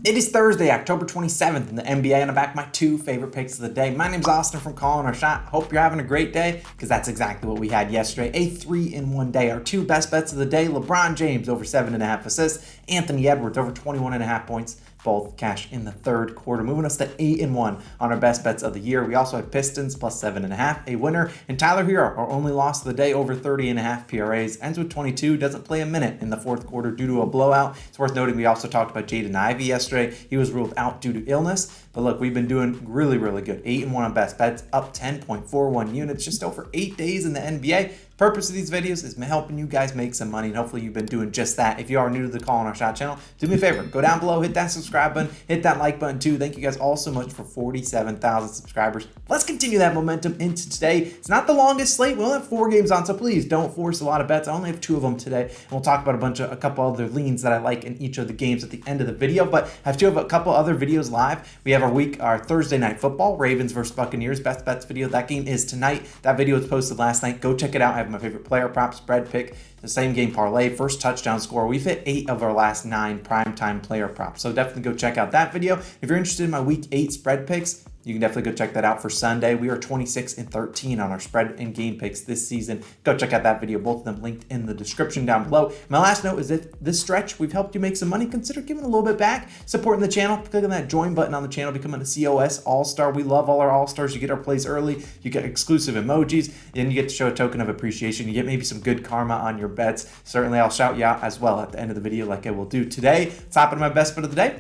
It is Thursday, October 27th in the NBA, and I'm back with my two favorite picks of the day. My name's Austin from Calling Our Shot. Hope you're having a great day, because that's exactly what we had yesterday. A 3-in-1 day. Our two best bets of the day, LeBron James over 7.5 assists, Anthony Edwards over 21.5 points. Both cash in the third quarter, moving us to 8-1 on our best bets of the year. We also had Pistons plus 7.5, a winner, and Tyler Hero, our only loss of the day, over 30.5 PRAs, ends with 22, doesn't play a minute in the fourth quarter due to a blowout. It's worth noting we also talked about Jaden Ivey yesterday. He was ruled out due to illness, but look, we've been doing really good. 8-1 on best bets, up 10.41 units, just over 8 days in the NBA. Purpose of these videos is helping you guys make some money, and hopefully you've been doing just that. If you are new to the Calling Our Shot channel, do me a favor, go down below, hit that subscribe button, hit that like button too. Thank you guys all so much for 47,000 subscribers. Let's continue that momentum into today. It's not the longest slate. We only have 4 games on, so please don't force a lot of bets. I only have 2 of them today, and we'll talk about a couple other leans that I like in each of the games at the end of the video. But I have a couple other videos live. We have our Thursday night football, Ravens versus Buccaneers best bets video. That game is tonight. That video was posted last night. Go check it out. I have my favorite player prop, spread pick, the same game parlay, first touchdown score. We've hit 8 of our last 9 primetime player props, so definitely go check out that video. If you're interested in my week 8 spread picks, you can definitely go check that out for Sunday. We are 26-13 on our spread and game picks this season. Go check out that video. Both of them linked in the description down below. My last note is if this stretch we've helped you make some money, consider giving a little bit back, supporting the channel. Click on that join button on the channel, becoming a COS All-Star. We love all our All-Stars. You get our plays early, you get exclusive emojis, and you get to show a token of appreciation. You get maybe some good karma on your bets. Certainly, I'll shout you out as well at the end of the video like I will do today. Top of my best bet of the day.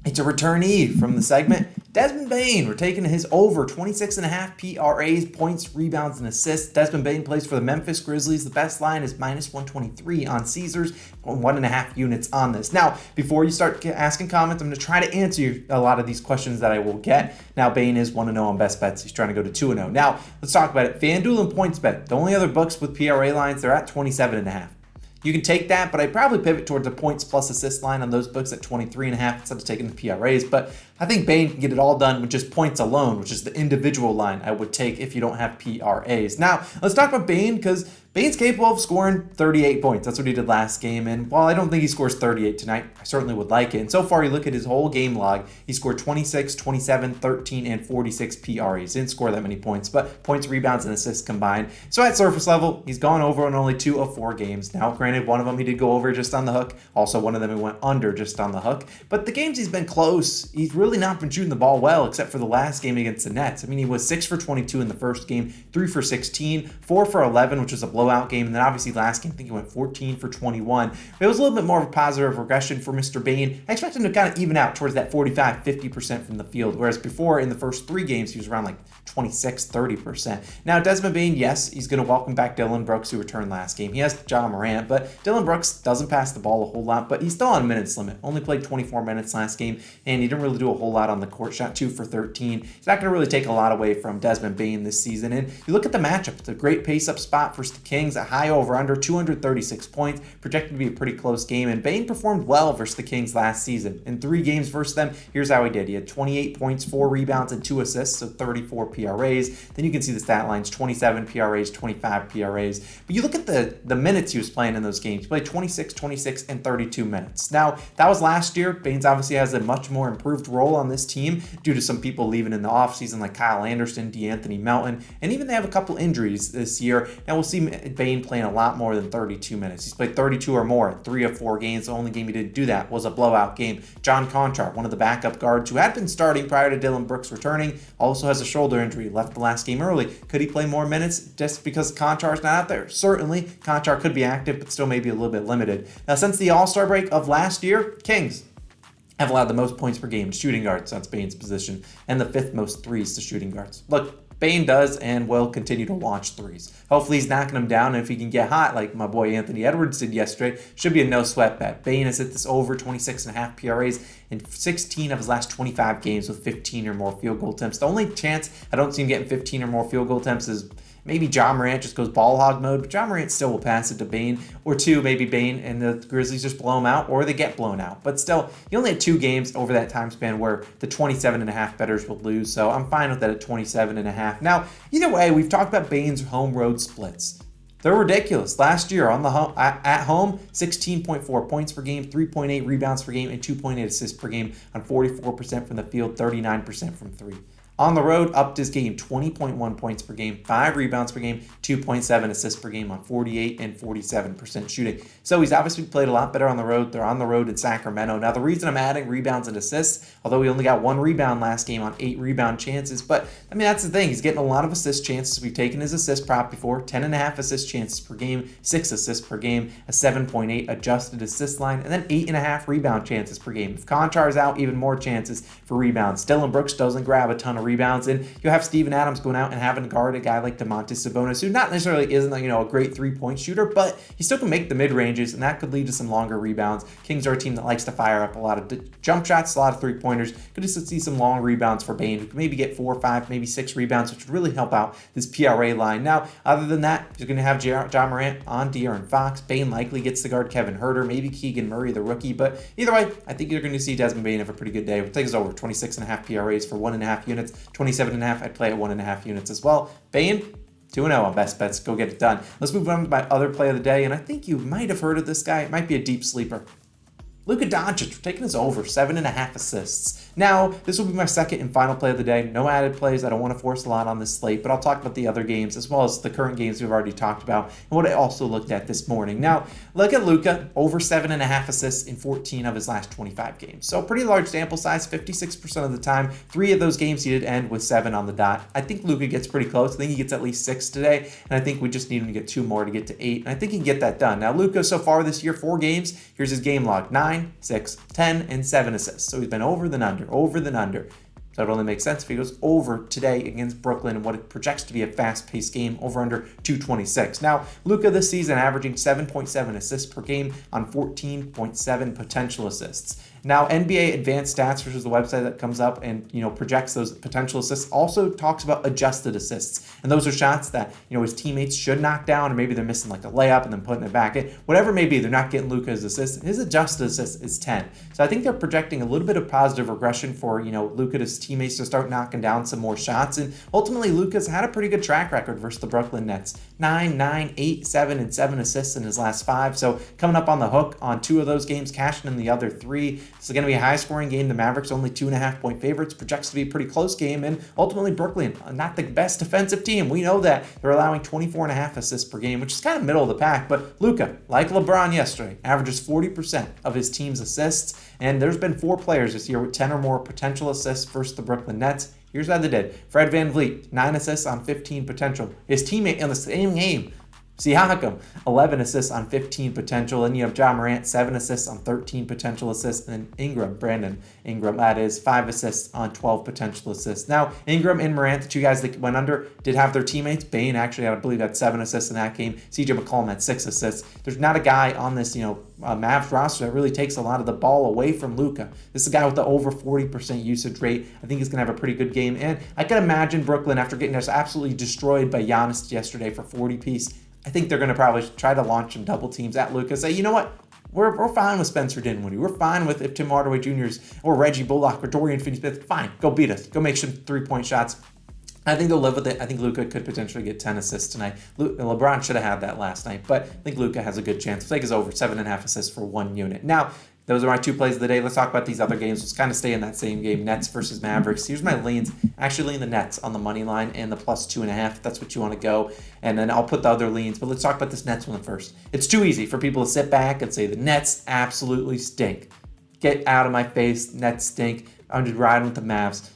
It's a returnee from the segment. Desmond Bane, we're taking his over 26.5 PRAs, points, rebounds, and assists. Desmond Bane plays for the Memphis Grizzlies. The best line is -123 on Caesars, 1.5 units on this. Now, before you start asking comments, I'm going to try to answer you a lot of these questions that I will get. Now, Bane is 1-0 on best bets. He's trying to go to 2-0. Now, let's talk about it. FanDuel and PointsBet, the only other books with PRA lines, they're at 27.5. You can take that, but I'd probably pivot towards a points plus assist line on those books at 23.5 instead of taking the PRAs. But I think Bane can get it all done with just points alone, which is the individual line I would take if you don't have PRAs. Now, let's talk about Bane, because Bane's capable of scoring 38 points. That's what he did last game. And while I don't think he scores 38 tonight, I certainly would like it. And so far, you look at his whole game log, he scored 26, 27, 13, and 46 PRAs. Didn't score that many points, but points, rebounds, and assists combined. So at surface level, he's gone over in only 2 of 4 games. Now, granted, one of them he did go over just on the hook. Also, one of them he went under just on the hook. But the games he's been close, he's really not been shooting the ball well, except for the last game against the Nets. I mean, he was 6 for 22 in the first game, 3 for 16, 4 for 11, which was a blowout game. And then obviously last game, I think he went 14 for 21. But it was a little bit more of a positive regression for Mr. Bane. I expect him to kind of even out towards that 45-50% from the field, whereas before in the first 3 games, he was around like 26-30%. Now, Desmond Bane, yes, he's going to welcome back Dillon Brooks, who returned last game. He has Ja Morant, but Dillon Brooks doesn't pass the ball a whole lot, but he's still on a minutes limit. Only played 24 minutes last game, and he didn't really do a whole lot on the court. Shot 2 for 13. He's not going to really take a lot away from Desmond Bane this season. And you look at the matchup, it's a great pace-up spot versus the Kings, a high over-under, 236 points, projected to be a pretty close game, and Bane performed well versus the Kings last season. In 3 games versus them, here's how he did. He had 28 points, 4 rebounds, and 2 assists, so 34 PRAs. Then you can see the stat lines, 27 PRAs, 25 PRAs. But you look at the minutes he was playing in those games. He played 26, 26, and 32 minutes. Now, that was last year. Baines obviously has a much more improved role on this team due to some people leaving in the offseason like Kyle Anderson, DeAnthony Melton, and even they have a couple injuries this year. Now, we'll see Bane playing a lot more than 32 minutes. He's played 32 or more in 3 of 4 games. The only game he didn't do that was a blowout game. John Conchar, one of the backup guards who had been starting prior to Dillon Brooks returning, also has a shoulder injury, left the last game early. Could he play more minutes just because Conchar's not out there? Certainly, Conchar could be active, but still maybe a little bit limited. Now, since the All-Star break of last year, Kings have allowed the most points per game to shooting guards. That's Bane's position, and the 5th most threes to shooting guards. Look, Bane does and will continue to launch threes. Hopefully he's knocking them down, and if he can get hot like my boy Anthony Edwards did yesterday, should be a no-sweat bet. Bane has hit this over 26.5 PRAs in 16 of his last 25 games with 15 or more field goal attempts. The only chance I don't see him getting 15 or more field goal attempts is maybe Ja Morant just goes ball hog mode, but Ja Morant still will pass it to Bane, or 2, maybe Bane and the Grizzlies just blow him out, or they get blown out. But still, he only had 2 games over that time span where the 27.5 bettors will lose, so I'm fine with that at 27.5. Now, either way, we've talked about Bane's home road splits. They're ridiculous. Last year at home, 16.4 points per game, 3.8 rebounds per game, and 2.8 assists per game on 44% from the field, 39% from three. On the road, upped his game, 20.1 points per game, 5 rebounds per game, 2.7 assists per game on 48 and 47% shooting. So he's obviously played a lot better on the road. They're on the road in Sacramento. Now, the reason I'm adding rebounds and assists, although he only got 1 rebound last game on 8 rebound chances, but I mean, that's the thing. He's getting a lot of assist chances. We've taken his assist prop before, 10.5 assist chances per game, 6 assists per game, a 7.8 adjusted assist line, and then 8.5 rebound chances per game. If Konchar's out, even more chances for rebounds. Dillon Brooks doesn't grab a ton of rebounds, and you have Steven Adams going out and having to guard a guy like Domantas Sabonis, who not necessarily isn't a great 3-point shooter, but he still can make the mid ranges, and that could lead to some longer rebounds. Kings are a team that likes to fire up a lot of jump shots, a lot of 3-pointers. Could just see some long rebounds for Bane, who could maybe get 4, 5, maybe 6 rebounds, which would really help out this PRA line. Now, other than that, you're going to have John Morant on De'Aaron Fox. Bane likely gets to guard Kevin Huerter, maybe Keegan Murray, the rookie, but either way, I think you're going to see Desmond Bane have a pretty good day. We'll take us over 26.5 PRAs for 1.5 units, 27.5. I'd play at 1.5 units as well. Bane, 2-0 on best bets. Go get it done. Let's move on to my other play of the day, and I think you might have heard of this guy. It might be a deep sleeper. Luka Doncic, we're taking us over 7.5 assists. Now, this will be my second and final play of the day. No added plays. I don't want to force a lot on this slate, but I'll talk about the other games as well as the current games we've already talked about and what I also looked at this morning. Now, look at Luka, over 7.5 assists in 14 of his last 25 games. So pretty large sample size, 56% of the time. 3 of those games he did end with 7 on the dot. I think Luka gets pretty close. I think he gets at least 6 today, and I think we just need him to get 2 more to get to 8, and I think he can get that done. Now, Luka so far this year, 4 games. Here's his game log: 9, 6, 10, and 7 assists. So he's been over than under. So it only makes sense if he goes over today against Brooklyn and what it projects to be a fast-paced game, over under 226. Now, Luka this season averaging 7.7 assists per game on 14.7 potential assists. Now, NBA Advanced Stats, which is the website that comes up and projects those potential assists, also talks about adjusted assists. And those are shots that his teammates should knock down, or maybe they're missing like a layup and then putting it back in. Whatever it may be, they're not getting Luka's assist. His adjusted assist is 10. So I think they're projecting a little bit of positive regression for Luka's teammates to start knocking down some more shots. And ultimately, Luka's had a pretty good track record versus the Brooklyn Nets: 9, 9, 8, 7, and 7 assists in his last 5. So coming up on the hook on 2 of those games, cashing in the other 3. It's going to be a high-scoring game. The Mavericks only 2.5-point favorites. Projects to be a pretty close game. And ultimately, Brooklyn, not the best defensive team. We know that. They're allowing 24.5 assists per game, which is kind of middle of the pack. But Luka, like LeBron yesterday, averages 40% of his team's assists. And there's been 4 players this year with 10 or more potential assists versus the Brooklyn Nets. Here's how they did. Fred VanVleet, 9 assists on 15 potential. His teammate in the same game, Siakam, 11 assists on 15 potential. And you have John Morant, 7 assists on 13 potential assists. And then Brandon Ingram, that is 5 assists on 12 potential assists. Now, Ingram and Morant, the 2 guys that went under, did have their teammates. Bane actually, I believe, had 7 assists in that game. CJ McCollum had 6 assists. There's not a guy on this, Mavs roster that really takes a lot of the ball away from Luka. This is a guy with the over 40% usage rate. I think he's going to have a pretty good game. And I can imagine Brooklyn, after getting just absolutely destroyed by Giannis yesterday for 40-piece, I think they're going to probably try to launch some double teams at Luka. Say, you know what? We're fine with Spencer Dinwiddie. We're fine with if Tim Hardaway Jr.'s or Reggie Bullock or Dorian Finney-Smith. Fine, go beat us. Go make some 3-point shots. I think they'll live with it. I think Luka could potentially get 10 assists tonight. LeBron should have had that last night, but I think Luka has a good chance. We'll take his over 7.5 assists for 1 unit. Now, those are my 2 plays of the day. Let's talk about these other games. Let's kind of stay in that same game, Nets versus Mavericks. Here's my leans. Actually lean the Nets on the money line and the plus 2.5, if that's what you want to go. And then I'll put the other leans. But let's talk about this Nets one first. It's too easy for people to sit back and say the Nets absolutely stink. Get out of my face. Nets stink. I'm just riding with the Mavs.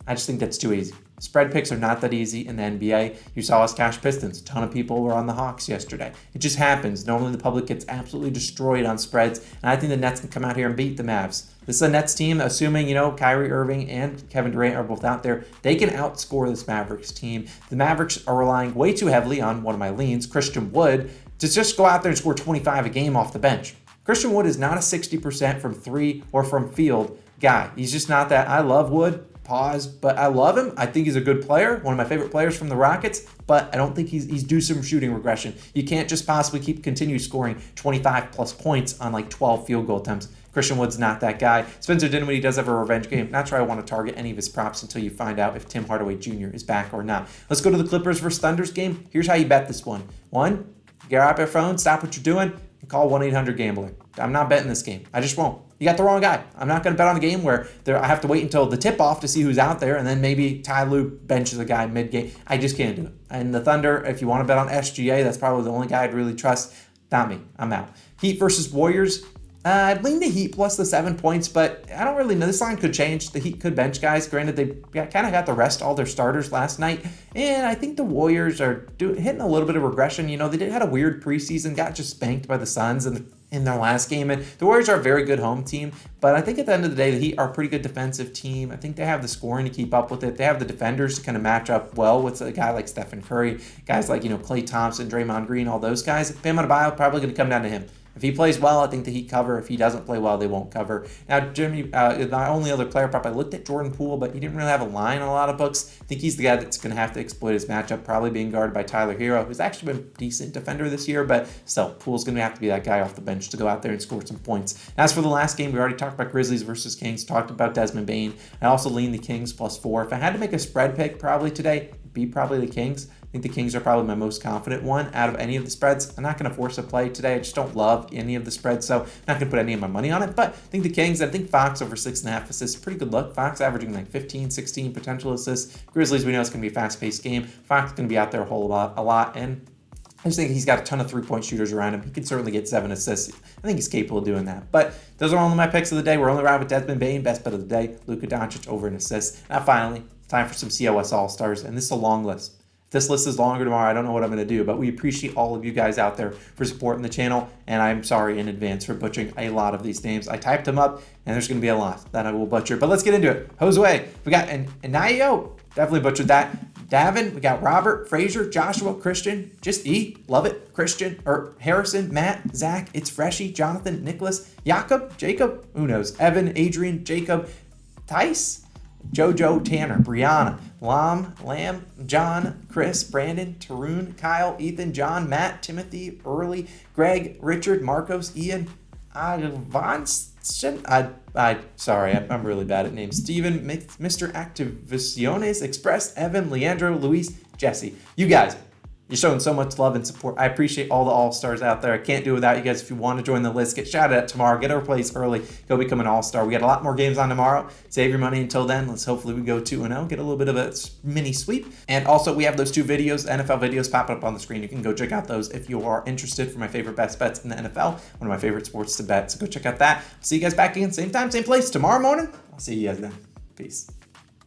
I just think that's too easy. Spread picks are not that easy in the NBA. You saw us cash Pistons. A ton of people were on the Hawks yesterday. It just happens. Normally the public gets absolutely destroyed on spreads, and I think the Nets can come out here and beat the Mavs. This is a Nets team, assuming, Kyrie Irving and Kevin Durant are both out there. They can outscore this Mavericks team. The Mavericks are relying way too heavily on one of my leans, Christian Wood, to just go out there and score 25 a game off the bench. Christian Wood is not a 60% from 3 or from field guy. He's just not that. I love Wood. But I love him. I think he's a good player, one of my favorite players from the Rockets, but I don't think he's due some shooting regression. You can't just possibly continue scoring 25 plus points on like 12 field goal attempts. Christian Wood's not that guy. Spencer Dinwiddie does have a revenge game. Not sure I want to target any of his props until you find out if Tim Hardaway Jr. is back or not. Let's go to the Clippers versus Thunder's game. Here's how you bet this one. 1, get out your phone, stop what you're doing, and call 1-800-GAMBLER. I'm not betting this game. I just won't. You got the wrong guy. I'm not going to bet on a game where I have to wait until the tip-off to see who's out there, and then maybe Ty Lue benches a guy mid-game. I just can't do it. And the Thunder, if you want to bet on SGA, that's probably the only guy I'd really trust. Not me. I'm out. Heat versus Warriors. I'd lean the Heat plus the 7 points, but I don't really know. This line could change. The Heat could bench guys. Granted, they kind of got the rest all their starters last night, and I think the Warriors are hitting a little bit of regression. You know, they had a weird preseason, got just spanked by the Suns in their last game, and the Warriors are a very good home team, but I think at the end of the day, the Heat are a pretty good defensive team. I think they have the scoring to keep up with it. They have the defenders to kind of match up well with a guy like Stephen Curry, guys like, Klay Thompson, Draymond Green, all those guys. Bam Adebayo probably going to come down to him. If he plays well, I think the Heat cover. If he doesn't play well, they won't cover. Now, Jimmy, my only other player prop, I looked at Jordan Poole, but he didn't really have a line on a lot of books. I think he's the guy that's going to have to exploit his matchup, probably being guarded by Tyler Hero, who's actually been a decent defender this year, but still, Poole's going to have to be that guy off the bench to go out there and score some points. As for the last game, we already talked about Grizzlies versus Kings, talked about Desmond Bane. I also lean the Kings +4. If I had to make a spread pick probably today, it'd be probably the Kings. I think the Kings are probably my most confident one out of any of the spreads. I'm not going to force a play today. I just don't love any of the spreads, so I'm not going to put any of my money on it. But I think the Kings, I think Fox over 6.5 assists, pretty good look. Fox averaging like 15, 16 potential assists. Grizzlies, we know it's going to be a fast-paced game. Fox is going to be out there a lot, and I just think he's got a ton of three-point shooters around him. He can certainly get 7 assists. I think he's capable of doing that. But those are only my picks of the day. We're only riding with Desmond Bane, best bet of the day. Luka Doncic over an assist. Now finally, time for some COS All-Stars, and this is a long list. If this list is longer tomorrow, I don't know what I'm going to do, but we appreciate all of you guys out there for supporting the channel, and I'm sorry in advance for butchering a lot of these names. I typed them up, and there's going to be a lot that I will butcher, but let's get into it. Josue, we got Anayo, definitely butchered that. Davin, we got Robert, Frazier, Joshua, Christian, just eat, love it, Christian, Harrison, Matt, Zach, it's Freshy, Jonathan, Nicholas, Jacob, who knows, Evan, Adrian, Jacob, Tice, Jojo, Tanner, Brianna, Lam, John, Chris, Brandon, Tarun, Kyle, Ethan, John, Matt, Timothy, Early, Greg, Richard, Marcos, Ian, Avance, I'm really bad at names. Steven, Mr. Activaciones, Express, Evan, Leandro, Luis, Jesse. You guys, you're showing so much love and support. I appreciate all the All-Stars out there. I can't do it without you guys. If you want to join the list, get shouted at tomorrow. Get our place early. Go become an All-Star. We got a lot more games on tomorrow. Save your money until then. Let's hopefully we go 2-0. Get a little bit of a mini sweep. And also, we have those 2 videos, NFL videos, popping up on the screen. You can go check out those if you are interested for my favorite best bets in the NFL. One of my favorite sports to bet. So go check out that. See you guys back again, same time, same place tomorrow morning. I'll see you guys then. Peace.